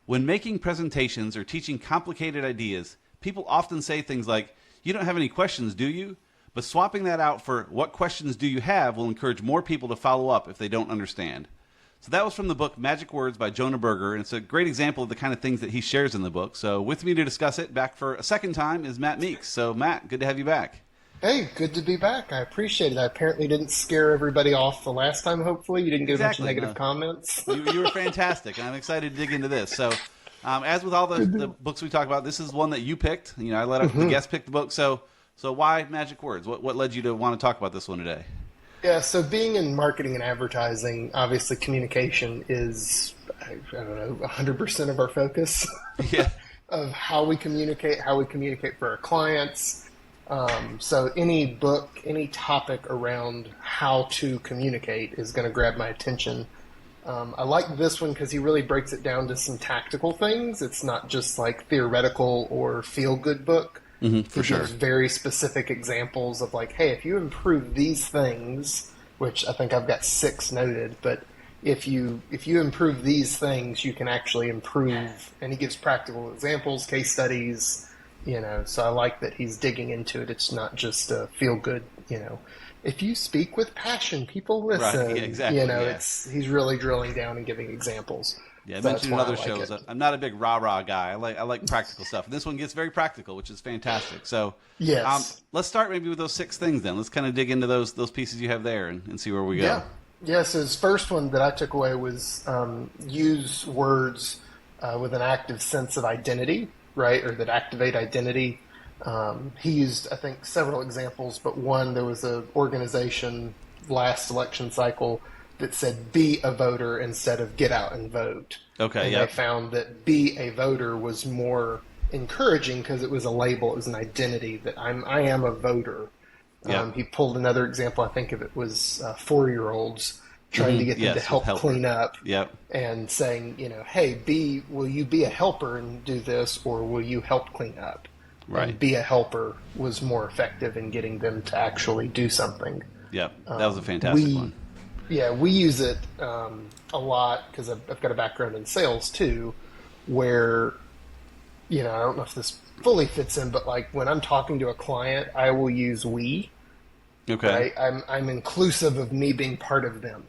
When making presentations or teaching complicated ideas, people often say things like, "You don't have any questions, do you?" But swapping that out for "What questions do you have?" will encourage more people to follow up if they don't understand. So that was from the book Magic Words by Jonah Berger, and it's a great example of the kind of things that he shares in the book. So with me to discuss it, back for a second time, is Matt Meeks. So Matt, good to have you back. Hey, good to be back. I appreciate it. I apparently didn't scare everybody off the last time, hopefully. You didn't get a bunch of negative comments. You were fantastic, and I'm excited to dig into this. So as with all the books we talk about, this is one that you picked. You know, I let the guest pick the book. So why Magic Words? What led you to want to talk about this one today? Yeah, so being in marketing and advertising, obviously communication is, I don't know, 100% of our focus. Yeah. Of how we communicate for our clients. So any book, any topic around how to communicate is going to grab my attention. I like this one because he really breaks it down to some tactical things. It's not just like theoretical or feel-good book. For sure. There's very specific examples of like, hey, if you improve these things, which I think I've got 6 noted, but if you improve these things, you can actually improve. And he gives practical examples, case studies. You know, so I like that he's digging into it. It's not just a feel good, you know. If you speak with passion, people listen. Right, yeah, exactly. You know, yeah. He's really drilling down and giving examples. Yeah, I So mentioned in that's other why I like shows. it. I'm not a big rah-rah guy. I like practical stuff. And this one gets very practical, which is fantastic. So Yes. let's start maybe with those 6 things then. Let's kind of dig into those pieces you have there and see where we go. Yeah. Yeah, so his first one that I took away was use words with an active sense of identity, right, or that activate identity. He used, I think, several examples, but one, there was an organization last election cycle that said be a voter instead of get out and vote. Okay, and yeah. they found that be a voter was more encouraging because it was a label, it was an identity that I am a voter. Yeah. He pulled another example, I think it was 4-year-olds trying to get them to help clean up. Yep. And saying, you know, hey, will you be a helper and do this, or will you help clean up? Right. And be a helper was more effective in getting them to actually do something. Yep. That was a fantastic one. Yeah, we use it a lot because I've got a background in sales too, where, you know, I don't know if this fully fits in, but like when I'm talking to a client, I will use we. Okay. Right? I'm inclusive of me being part of them.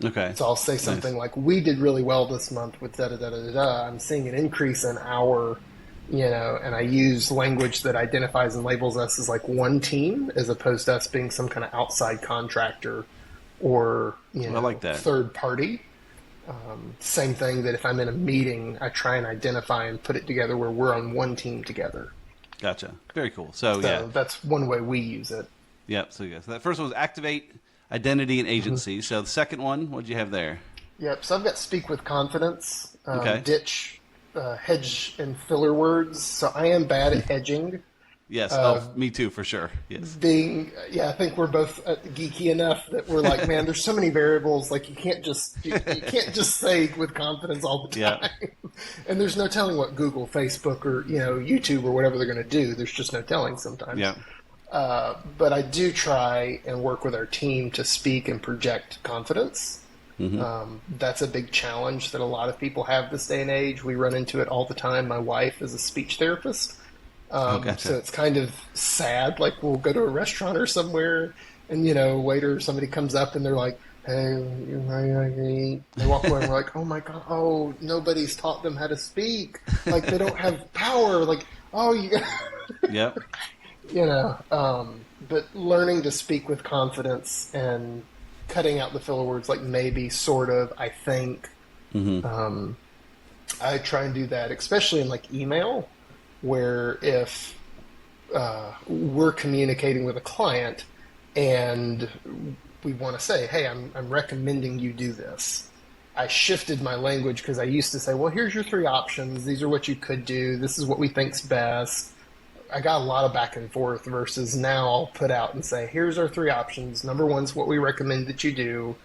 Okay. So I'll say something like, we did really well this month with da-da-da-da-da. I'm seeing an increase in our, you know, and I use language that identifies and labels us as like one team as opposed to us being some kind of outside contractor or, you know, I like that. third party. Same thing that if I'm in a meeting, I try and identify and put it together where we're on one team together. Gotcha. Very cool. So yeah. That's one way we use it. Yep. So that first one was activate identity and agency. So the second one, what did you have there? Yep. So I've got speak with confidence. Okay. Ditch hedge and filler words. So I am bad at hedging. Yes. Me too, for sure. Yes. I think we're both geeky enough that we're like, man, there's so many variables. Like you can't just say with confidence all the time. Yeah. And there's no telling what Google, Facebook, or YouTube or whatever they're going to do. There's just no telling sometimes. Yeah. But I do try and work with our team to speak and project confidence. Mm-hmm. That's a big challenge that a lot of people have this day and age. We run into it all the time. My wife is a speech therapist. Gotcha. So it's kind of sad. Like we'll go to a restaurant or somewhere and, a waiter or somebody comes up and they're like, hey, they walk away and we're like, oh my God, nobody's taught them how to speak. Like they don't have power. Like, you got Yep. But learning to speak with confidence and cutting out the filler words like maybe, sort of, I think. Mm-hmm. I try and do that, especially in like email, where if we're communicating with a client and we want to say, hey, I'm recommending you do this. I shifted my language because I used to say, well, here's your 3 options. These are what you could do. This is what we think's best. I got a lot of back and forth versus now I'll put out and say, here's our 3 options. Number 1's what we recommend that you do.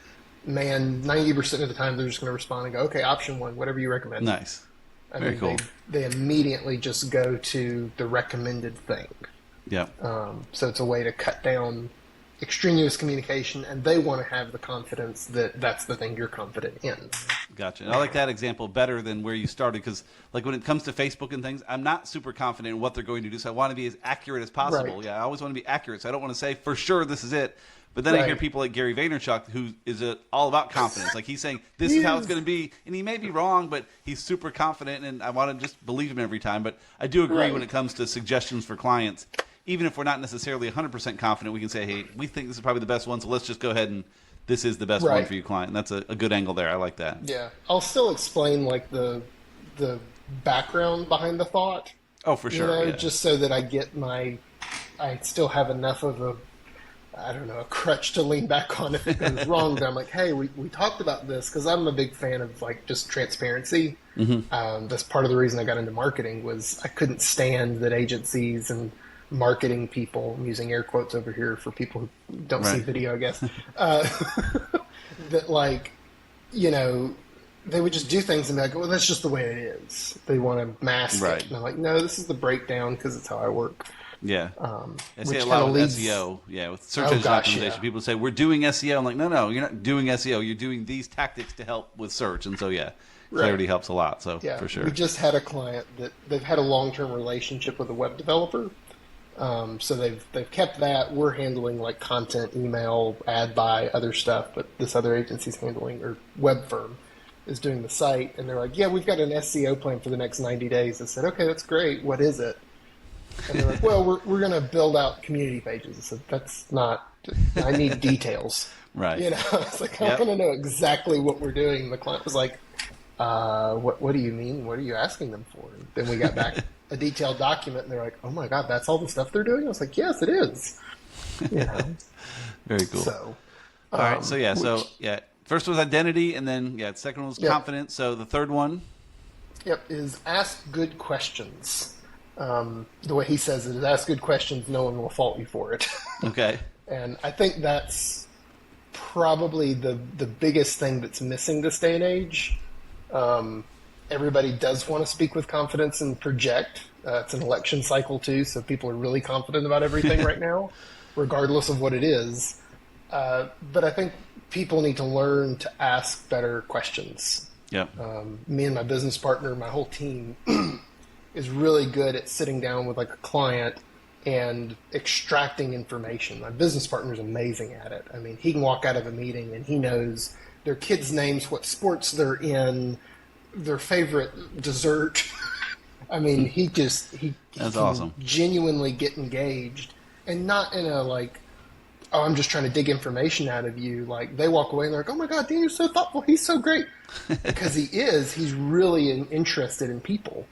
Man, 90% of the time they're just going to respond and go, okay, option 1, whatever you recommend. Nice. Very cool. They immediately just go to the recommended thing. Yeah. So it's a way to cut down extraneous communication, and they want to have the confidence that that's the thing you're confident in. Gotcha. And I like that example better than where you started, because like when it comes to Facebook and things, I'm not super confident in what they're going to do, so I want to be as accurate as possible. Right. Yeah, I always want to be accurate, so I don't want to say for sure this is it. But then I hear people like Gary Vaynerchuk, who is all about confidence. Like he's saying, this is how it's going to be. And he may be wrong, but he's super confident, and I want to just believe him every time. But I do agree when it comes to suggestions for clients, even if we're not necessarily 100% confident, we can say, hey, we think this is probably the best one, so let's just go ahead and this is the best one for you, client. And that's a good angle there. I like that. Yeah. I'll still explain like the background behind the thought. Oh, for sure. Just so that I still have enough of a crutch to lean back on if it goes wrong. But I'm like, hey, we talked about this, because I'm a big fan of like just transparency. That's part of the reason I got into marketing, was I couldn't stand that agencies and marketing people, I'm using air quotes over here for people who don't see video, I guess, that like, they would just do things and be like, well, that's just the way it is. They want to mask it. And I'm like, no, this is the breakdown, because it's how I work. Yeah. I say a lot with SEO. Yeah, with search engine optimization. People say, we're doing SEO. I'm like, no, you're not doing SEO. You're doing these tactics to help with search. And so, clarity helps a lot. So, for sure. We just had a client that they've had a long-term relationship with a web developer. So they've kept that. We're handling like content, email, ad buy, other stuff. But this other agency's handling, or web firm is doing the site. And they're like, yeah, we've got an SEO plan for the next 90 days. I said, okay, that's great. What is it? And they're like, well, we're going to build out community pages. I said, that's not, I need details. Right. It's like, I want to know exactly what we're doing. And the client was like, what do you mean? What are you asking them for? And then we got back a detailed document, and they're like, oh my God, that's all the stuff they're doing? I was like, yes, it is. Very cool. So, all right. So, first was identity, and then, second one was confidence. So the third one? Is ask good questions. The way he says it is, ask good questions, no one will fault you for it. Okay. And I think that's probably the biggest thing that's missing this day and age. Everybody does want to speak with confidence and project. It's an election cycle too, so people are really confident about everything right now, regardless of what it is. But I think people need to learn to ask better questions. Yeah. Me and my business partner, my whole team, is really good at sitting down with like a client and extracting information. My business partner is amazing at it. I mean, he can walk out of a meeting and he knows their kids' names, what sports they're in, their favorite dessert. I mean, he That's awesome. Genuinely get engaged, and not in a like, oh, I'm just trying to dig information out of you. Like, they walk away and they're like, oh my God, Daniel's so thoughtful. He's so great. Because he's really interested in people.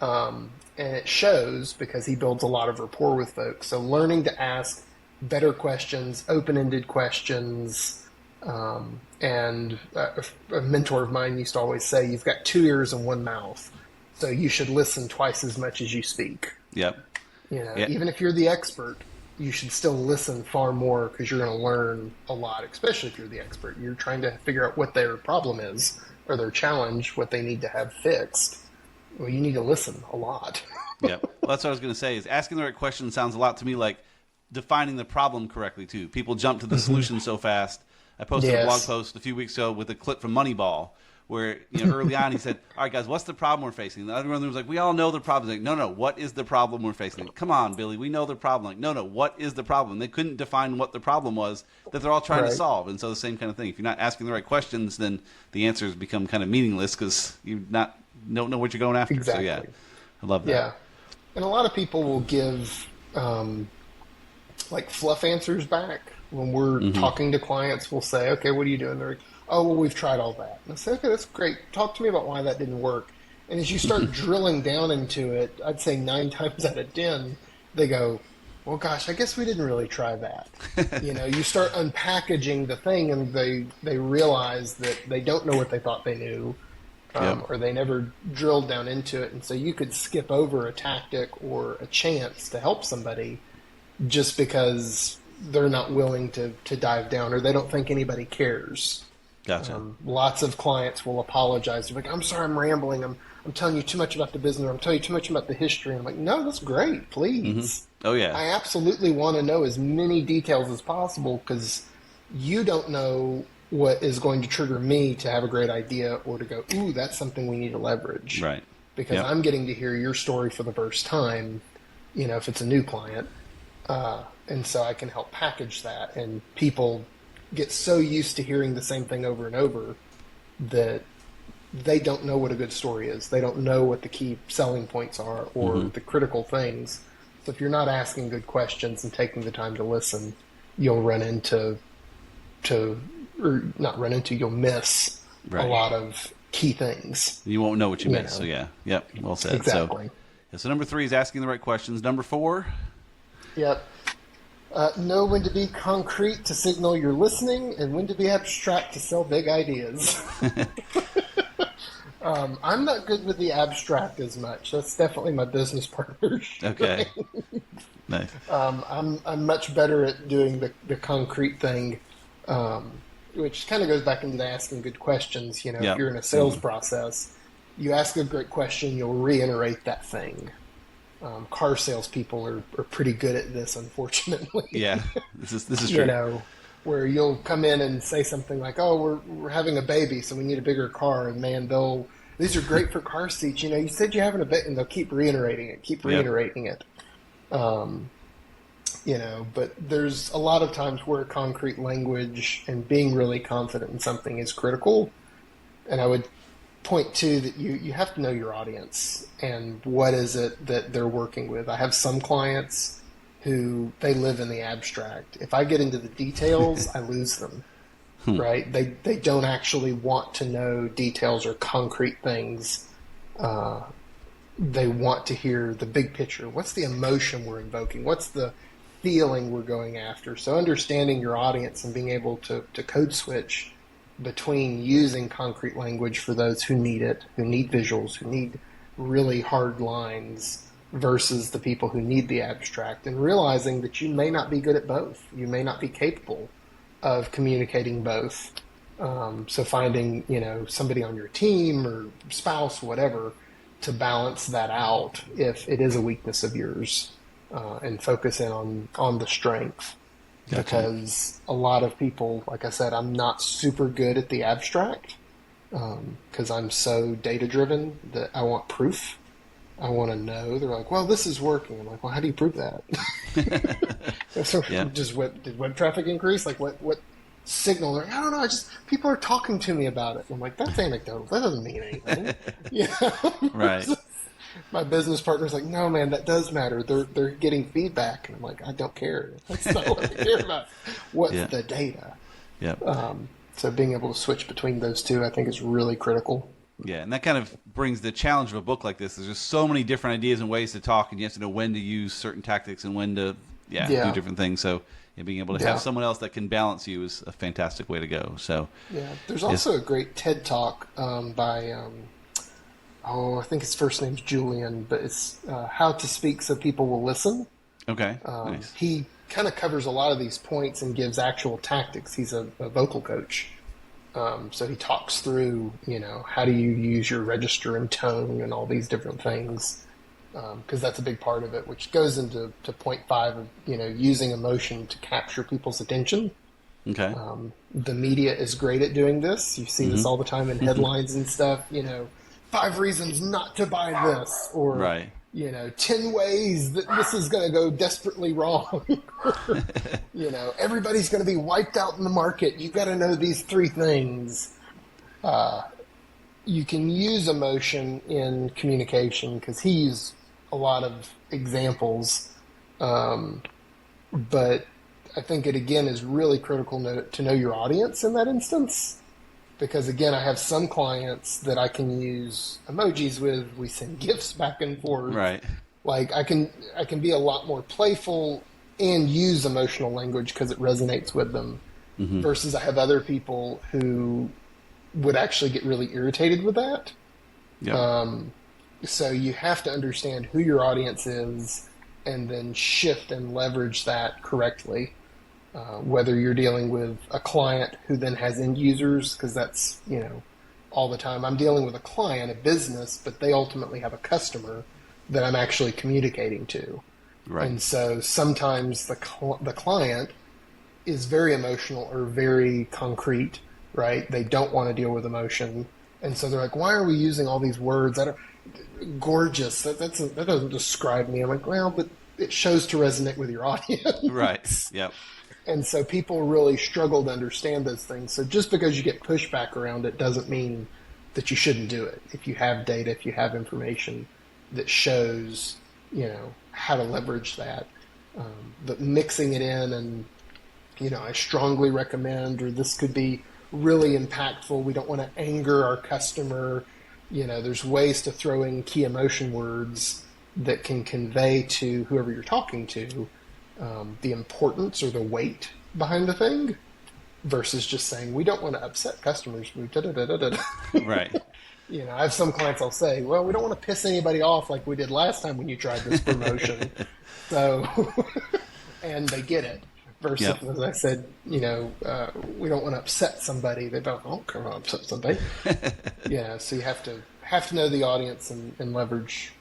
And it shows, because he builds a lot of rapport with folks. So learning to ask better questions, open-ended questions. And a mentor of mine used to always say, you've got 2 ears and 1 mouth. So you should listen twice as much as you speak. Yep. Even if you're the expert, you should still listen far more, because you're going to learn a lot, especially if you're the expert. You're trying to figure out what their problem is, or their challenge, what they need to have fixed. Well, you need to listen a lot. Well, that's what I was going to say, is asking the right question sounds a lot to me like defining the problem correctly, too. People jump to the solution so fast. I posted a blog post a few weeks ago with a clip from Moneyball, where early on he said, all right, guys, what's the problem we're facing? The other one was like, we all know the problem. Like, no, what is the problem we're facing? Like, come on, Billy, we know the problem. Like, no, what is the problem? They couldn't define what the problem was that they're all trying to solve. And so the same kind of thing. If you're not asking the right questions, then the answers become kind of meaningless, because you don't know what you're going after. Exactly. So, I love that. Yeah. And a lot of people will give like fluff answers back. When we're talking to clients, we'll say, okay, what are you doing? They're like, oh, well, we've tried all that. And I say, okay, that's great. Talk to me about why that didn't work. And as you start drilling down into it, I'd say 9 times out of 10, they go, well, gosh, I guess we didn't really try that. You start unpackaging the thing, and they realize that they don't know what they thought they knew, or they never drilled down into it. And so you could skip over a tactic or a chance to help somebody just because they're not willing to dive down, or they don't think anybody cares. Gotcha. Lots of clients will apologize. They're like, I'm sorry, I'm rambling. I'm telling you too much about the business, or I'm telling you too much about the history. And I'm like, no, that's great, please. Oh, yeah. I absolutely want to know as many details as possible, because you don't know what is going to trigger me to have a great idea or to go, ooh, that's something we need to leverage. Right. Because I'm getting to hear your story for the first time, if it's a new client. And so I can help package that. And people get so used to hearing the same thing over and over that they don't know what a good story is. They don't know what the key selling points are or the critical things. So if you're not asking good questions and taking the time to listen, you'll you'll miss a lot of key things. You won't know what you missed. So yeah. Yep. Well said. Exactly. So number 3 is asking the right questions. Number 4. Yep. Know when to be concrete to signal you're listening, and when to be abstract to sell big ideas. I'm not good with the abstract as much. That's definitely my business partner's Okay. Nice. I'm much better at doing the concrete thing, which kind of goes back into the asking good questions. If you're in a sales process, you ask a great question, you'll reiterate that thing. Car salespeople are pretty good at this, unfortunately. Yeah, this is true. Where you'll come in and say something like, "Oh, we're having a baby, so we need a bigger car," and man, these are great for car seats. You said you're having a baby, and they'll keep reiterating it. But there's a lot of times where concrete language and being really confident in something is critical, and I would point to that you have to know your audience and what is it that they're working with. I have some clients who they live in the abstract. If I get into the details, I lose them. Right? They don't actually want to know details or concrete things. They want to hear the big picture. What's the emotion we're invoking? What's the feeling we're going after? So understanding your audience and being able to code switch between using concrete language for those who need it, who need visuals, who need really hard lines, versus the people who need the abstract, and realizing that you may not be good at both. You may not be capable of communicating both. So finding, somebody on your team or spouse, whatever, to balance that out if it is a weakness of yours, and focus in on the strength. Gotcha. Because a lot of people, like I said, I'm not super good at the abstract, because I'm so data-driven that I want proof. I want to know. They're like, well, this is working. I'm like, well, how do you prove that? So did web traffic increase? Like, what signal? Like, I don't know. People are talking to me about it. I'm like, that's anecdotal. That doesn't mean anything. Right. My business partner's like, no, man, that does matter. They're getting feedback. And I'm like, I don't care. That's not what I care about. What's the data? Yep. So being able to switch between those two, I think, is really critical. Yeah, and that kind of brings the challenge of a book like this. There's just so many different ideas and ways to talk, and you have to know when to use certain tactics and when to do different things. So being able to have someone else that can balance you is a fantastic way to go. So there's also a great TED Talk by I think his first name's Julian, but it's How to Speak So People Will Listen. Okay, nice. He kind of covers a lot of these points and gives actual tactics. He's a vocal coach. So he talks through, how do you use your register and tone and all these different things, because that's a big part of it, which goes into point 5 of, using emotion to capture people's attention. Okay. The media is great at doing this. You see this all the time in headlines and stuff, 5 reasons not to buy this, or, right. 10 ways that this is going to go desperately wrong. Everybody's going to be wiped out in the market. You've got to know these 3 things. You can use emotion in communication because he used a lot of examples. But I think it, again, is really critical to know your audience in that instance. Because, again, I have some clients that I can use emojis with. We send GIFs back and forth. Right. Like, I can be a lot more playful and use emotional language because it resonates with them. Mm-hmm. Versus I have other people who would actually get really irritated with that. Yep. So you have to understand who your audience is and then shift and leverage that correctly. Whether you're dealing with a client who then has end users, because that's, all the time. I'm dealing with a client, a business, but they ultimately have a customer that I'm actually communicating to. Right. And so sometimes the client is very emotional or very concrete, right? They don't want to deal with emotion. And so they're like, why are we using all these words? Gorgeous. That doesn't describe me. I'm like, well, but it shows to resonate with your audience. Right. Yep. And so people really struggle to understand those things. So just because you get pushback around it doesn't mean that you shouldn't do it. If you have data, if you have information that shows, how to leverage that. But mixing it in and, I strongly recommend, or this could be really impactful. We don't want to anger our customer. There's ways to throw in key emotion words that can convey to whoever you're talking to the importance or the weight behind the thing versus just saying, we don't want to upset customers. Right. I have some clients I'll say, well, we don't want to piss anybody off like we did last time when you tried this promotion. So, and they get it. Versus, as I said, we don't want to upset somebody. They don't, care about upset somebody. So you have to know the audience and leverage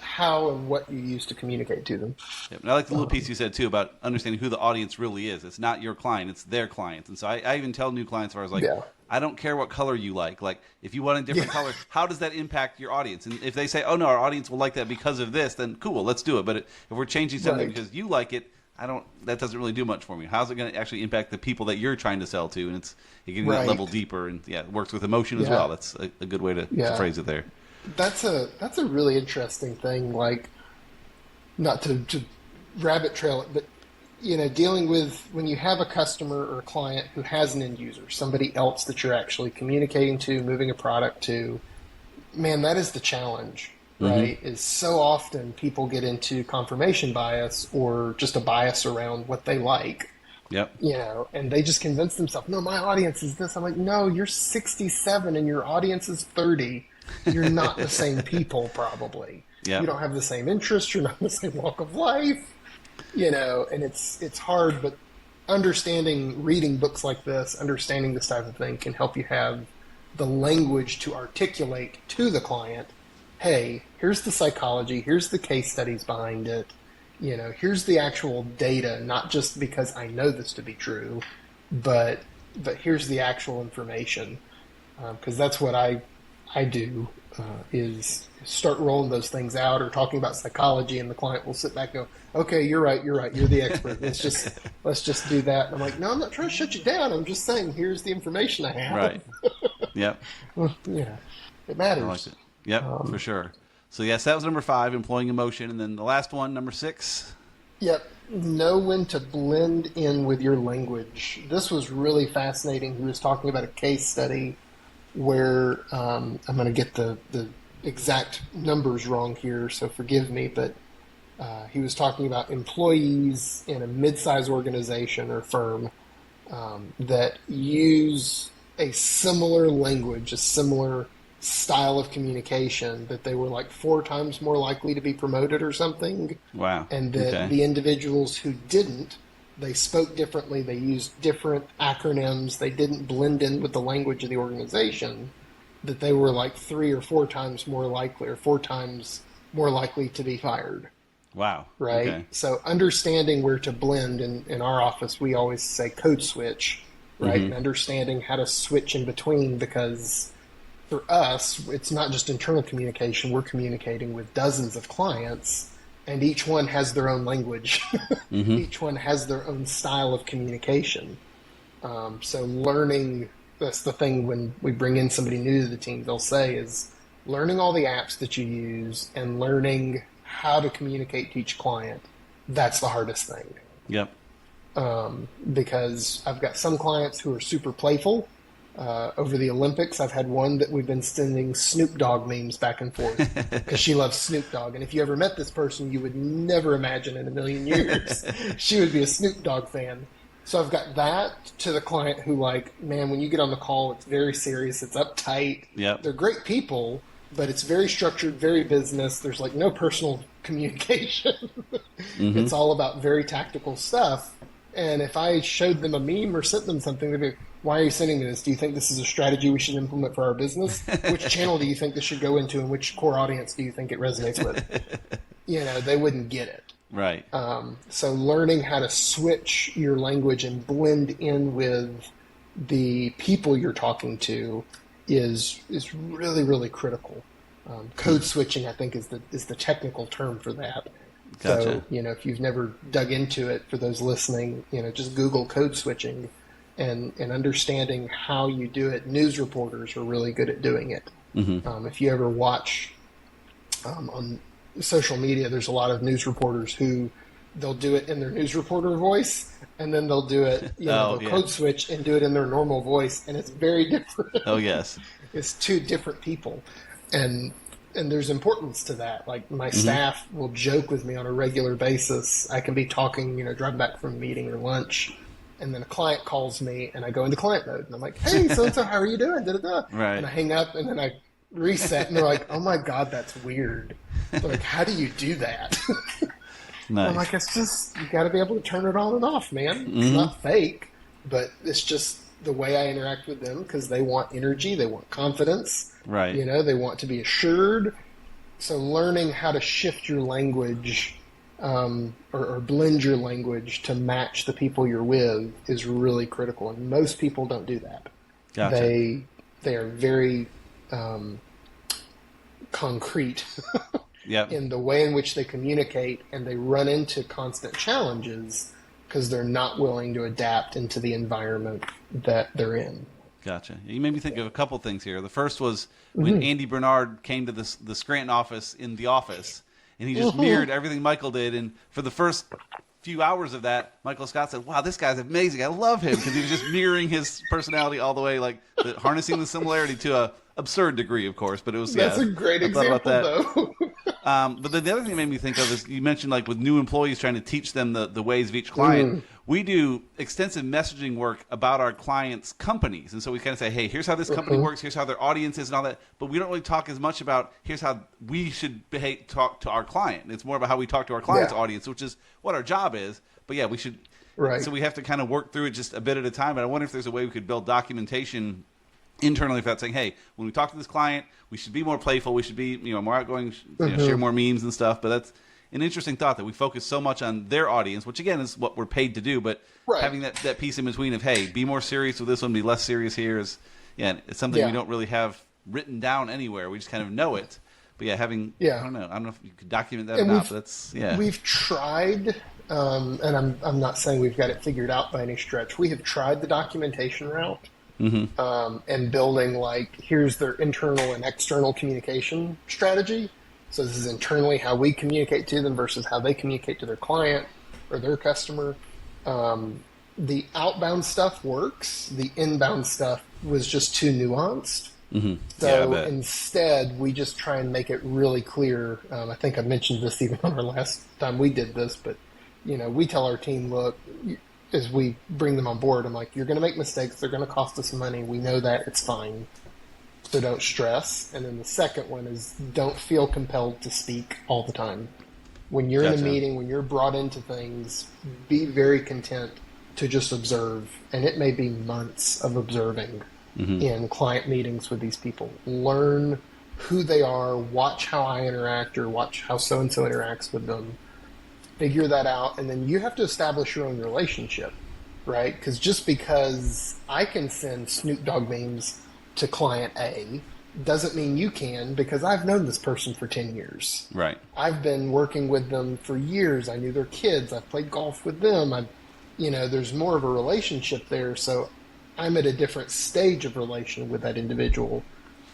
how and what you use to communicate to them. Yep. And I like the little piece you said too about understanding who the audience really is. It's not your client; it's their client. And so I even tell new clients where I was like, I don't care what color you like. Like, if you want a different color, how does that impact your audience? And if they say, oh no, our audience will like that because of this, then cool, let's do it. But if we're changing something because you like it, that doesn't really do much for me. How's it going to actually impact the people that you're trying to sell to? And it's getting that level deeper, and it works with emotion as well. That's a good way to phrase it there. That's a really interesting thing. Like, not to rabbit trail it, but dealing with when you have a customer or a client who has an end user, somebody else that you're actually communicating to, moving a product to, man, that is the challenge. Right, is so often people get into confirmation bias or just a bias around what they like. Yep. And they just convince themselves, no, my audience is this. I'm like, no, you're 67 and your audience is 30. You're not the same people, probably. Yep. You don't have the same interests. You're not in the same walk of life. And it's hard, but reading books like this, understanding this type of thing can help you have the language to articulate to the client, hey, here's the psychology, here's the case studies behind it, here's the actual data, not just because I know this to be true, but here's the actual information. Because that's what I do, is start rolling those things out or talking about psychology, and the client will sit back and go, okay, you're right, you're the expert. Let's just do that. And I'm like, no, I'm not trying to shut you down. I'm just saying, here's the information I have. Right. Yep. It matters. I like it. Yep, for sure. So yes, that was number 5, employing emotion. And then the last one, number 6. Yep. Know when to blend in with your language. This was really fascinating. He was talking about a case study where I'm going to get the exact numbers wrong here, so forgive me, but he was talking about employees in a mid-sized organization or firm that use a similar language, a similar style of communication, that they were like 4 times more likely to be promoted or something. Wow. And that the individuals who didn't, they spoke differently, they used different acronyms, they didn't blend in with the language of the organization, that they were like 3 or 4 times more likely, or 4 times more likely to be fired. Wow. Right? Okay. So understanding where to blend, in our office we always say code switch, right? And understanding how to switch in between, because for us, it's not just internal communication. We're communicating with dozens of clients, and each one has their own language. Each one has their own style of communication. So learning, that's the thing when we bring in somebody new to the team, they'll say, is learning all the apps that you use and learning how to communicate to each client. That's the hardest thing. Yep. Because I've got some clients who are super playful. Over the Olympics, I've had one that we've been sending Snoop Dogg memes back and forth because she loves Snoop Dogg. And if you ever met this person, you would never imagine in a million years she would be a Snoop Dogg fan. So I've got that to the client who, like, man, when you get on the call, it's very serious, it's uptight. Yep. They're great people, but it's very structured, very business. There's like no personal communication. It's all about very tactical stuff. And if I showed them a meme or sent them something, they'd be, Why are you sending me this? Do you think this is a strategy we should implement for our business? Which channel do you think this should go into, and which core audience do you think it resonates with? They wouldn't get it. Right. So learning how to switch your language and blend in with the people you're talking to is really, really critical. Code switching, I think, is the technical term for that. Gotcha. So, if you've never dug into it, for those listening, just Google code switching and understanding how you do it. News reporters are really good at doing it. Mm-hmm. If you ever watch on social media, there's a lot of news reporters who they'll do it in their news reporter voice, and then they'll do it, they'll code switch and do it in their normal voice, and it's very different. Oh, yes. It's two different people. And there's importance to that. Like, my staff will joke with me on a regular basis. I can be talking, driving back from a meeting or lunch, and then a client calls me, and I go into client mode, and I'm like, hey, so-and-so, how are you doing? Da-da-da. Right. And I hang up, and then I reset, and they're like, oh my God, that's weird. They're like, how do you do that? Nice. I'm like, it's just, you got to be able to turn it on and off, man. It's not fake, but it's just the way I interact with them, because they want energy, they want confidence. Right. They want to be assured. So learning how to shift your language or blend your language to match the people you're with is really critical. And most people don't do that. Gotcha. They are very concrete in the way in which they communicate, and they run into constant challenges because they're not willing to adapt into the environment that they're in. Gotcha. You made me think of a couple things here. The first was when Andy Bernard came to the Scranton office in The Office, and he just mirrored everything Michael did. And for the first few hours of that, Michael Scott said, wow, this guy's amazing. I love him, because he was just mirroring his personality all the way, like harnessing the similarity to a absurd degree, of course. But it was that's a great example, though. But then the other thing it made me think of is you mentioned, like, with new employees trying to teach them the ways of each client. We do extensive messaging work about our clients' companies. And so we kind of say, hey, here's how this company works, here's how their audience is and all that. But we don't really talk as much about here's how we should talk to our client. It's more about how we talk to our client's audience, which is what our job is. But yeah, we should. Right. So we have to kind of work through it just a bit at a time. But I wonder if there's a way we could build documentation internally for that, saying, hey, when we talk to this client, we should be more playful, we should be more outgoing, share more memes and stuff. But that's an interesting thought, that we focus so much on their audience, which again is what we're paid to do, but having that piece in between of, hey, be more serious with this one, be less serious here, is it's something we don't really have written down anywhere. We just kind of know it. But I don't know if you could document that or not, but that's we've tried, and I'm not saying we've got it figured out by any stretch. We have tried the documentation route. And building, like, here's their internal and external communication strategy. So this is internally how we communicate to them versus how they communicate to their client or their customer. The outbound stuff works. The inbound stuff was just too nuanced. So instead, we just try and make it really clear. I think I mentioned this even on our last time we did this, but we tell our team, look, as we bring them on board, I'm like, you're going to make mistakes. They're going to cost us money. We know that. It's fine. So don't stress. And then the second one is, don't feel compelled to speak all the time. When you're in a meeting, when you're brought into things, be very content to just observe. And it may be months of observing in client meetings with these people. Learn who they are. Watch how I interact, or watch how so-and-so interacts with them. Figure that out, and then you have to establish your own relationship, right? Because just because I can send Snoop Dogg memes to client A doesn't mean you can, because I've known this person for 10 years. Right. I've been working with them for years. I knew their kids. I've played golf with them. There's more of a relationship there, so I'm at a different stage of relation with that individual.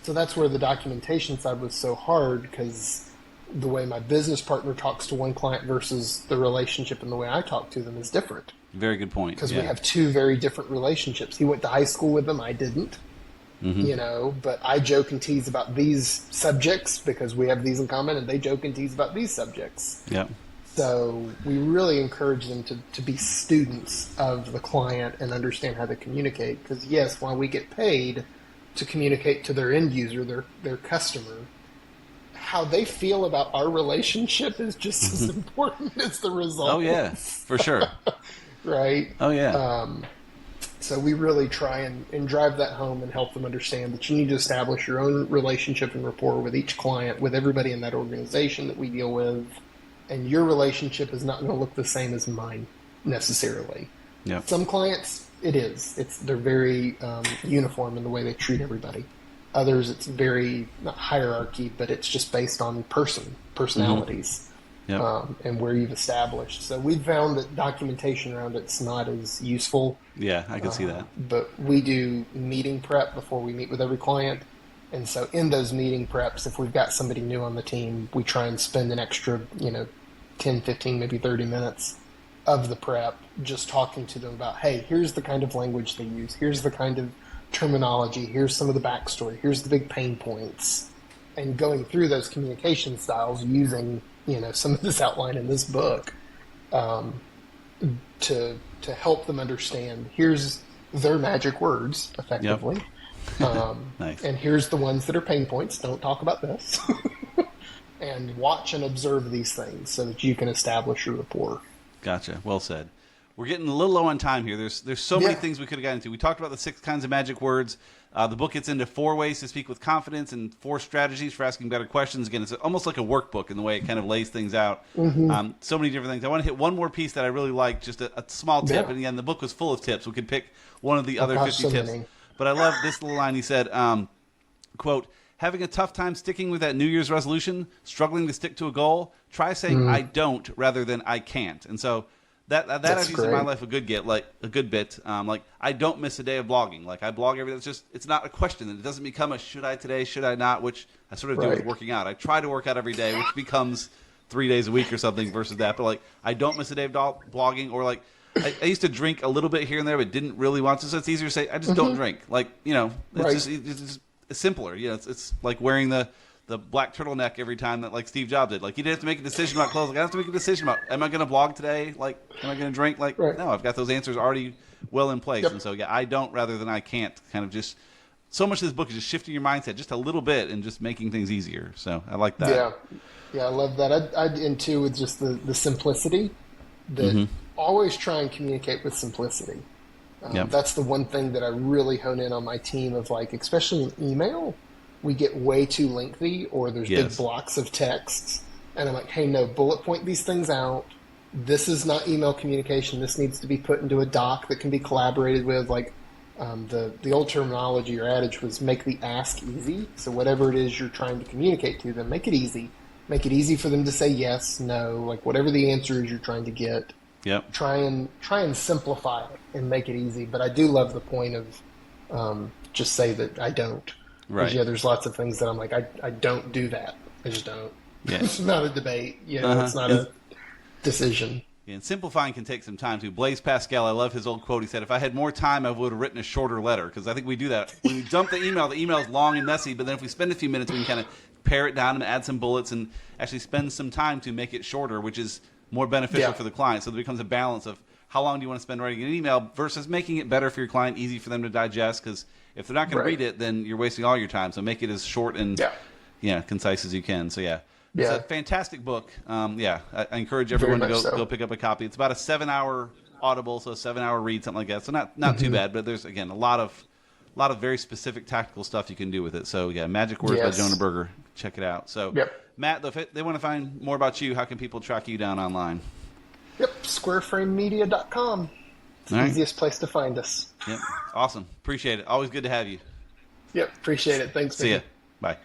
So that's where the documentation side was so hard, because the way my business partner talks to one client versus the relationship and the way I talk to them is different. Very good point. Because we have two very different relationships. He went to high school with them. I didn't. But I joke and tease about these subjects because we have these in common, and they joke and tease about these subjects. Yeah. So we really encourage them to be students of the client and understand how to communicate. Because yes, while we get paid to communicate to their end user, their customer, how they feel about our relationship is just as important as the result. Oh, yeah, for sure. Right? Oh, yeah. So we really try and drive that home and help them understand that you need to establish your own relationship and rapport with each client, with everybody in that organization that we deal with. And your relationship is not going to look the same as mine necessarily. Yep. Some clients, it is. They're very uniform in the way they treat everybody. Others, it's very, not hierarchy, but it's just based on personalities. Yep. And where you've established. So we found that documentation around it's not as useful. Yeah, I can see that. But we do meeting prep before we meet with every client. And so in those meeting preps, if we've got somebody new on the team, we try and spend an extra, 10, 15, maybe 30 minutes of the prep just talking to them about, hey, here's the kind of language they use. Here's the kind of terminology. Here's some of the backstory. Here's the big pain points. And going through those communication styles using some of this outline in this book to help them understand here's their magic words effectively. Yep. Nice. And here's the ones that are pain points. Don't talk about this. And watch and observe these things so that you can establish your rapport. Gotcha. Well said. We're getting a little low on time here. There's so many things we could have gotten into. We talked about the 6 kinds of magic words. The book gets into 4 ways to speak with confidence and 4 strategies for asking better questions. Again, it's almost like a workbook in the way it kind of lays things out. Mm-hmm. So many different things. I want to hit one more piece that I really like, just a small tip. And again, the book was full of tips. We could pick one of the other 50 tips. Many. But I love this little line he said, quote, having a tough time sticking with that New Year's resolution, struggling to stick to a goal, try saying I don't rather than I can't. And so that I've used in my life a good bit. Like I don't miss a day of blogging. Like I blog every day. It's not a question. And it doesn't become a should I today, should I not, which I sort of do with working out. I try to work out every day, which becomes 3 days a week or something versus that. But like I don't miss a day of blogging, or like I used to drink a little bit here and there, but didn't really want to. So it's easier to say I just don't drink. Like it's just simpler. It's like wearing the black turtleneck every time that like Steve Jobs did. Like you didn't have to make a decision about clothes. Like I have to make a decision about am I going to blog today? Like am I going to drink? Like no, I've got those answers already well in place. Yep. And so I don't rather than I can't. Kind of just so much of this book is just shifting your mindset just a little bit and just making things easier. So I like that. Yeah, I love that. I'd into with just the simplicity that always try and communicate with simplicity. That's the one thing that I really hone in on my team of like, especially in email, we get way too lengthy or there's big blocks of texts. And I'm like, hey, no, bullet point these things out. This is not email communication. This needs to be put into a doc that can be collaborated with. Like the old terminology or adage was make the ask easy. So whatever it is you're trying to communicate to them, make it easy. Make it easy for them to say yes, no, like whatever the answer is you're trying to get. Yep. Try and simplify it and make it easy. But I do love the point of just say that I don't. Right. There's lots of things that I'm like, I don't do that. I just don't. Yeah. It's not a debate. It's not a decision. Yeah, and simplifying can take some time too. Blaise Pascal, I love his old quote. He said, if I had more time, I would have written a shorter letter. Because I think we do that. When we dump the email is long and messy. But then if we spend a few minutes, we can kind of pare it down and add some bullets and actually spend some time to make it shorter, which is more beneficial for the client. So there becomes a balance of how long do you want to spend writing an email versus making it better for your client, easy for them to digest. Because if they're not going to read it, then you're wasting all your time. So make it as short and concise as you can. So it's a fantastic book. I encourage everyone to go pick up a copy. It's about a 7-hour Audible, so a 7-hour read, something like that. So not too bad, but there's again a lot of very specific tactical stuff you can do with it. So Magic Words by Jonah Berger. Check it out. So Matt, if they want to find more about you, how can people track you down online? Squareframemedia.com. It's the easiest place to find us. Awesome. Appreciate it. Always good to have you. Appreciate it. Thanks. See ya. Bye.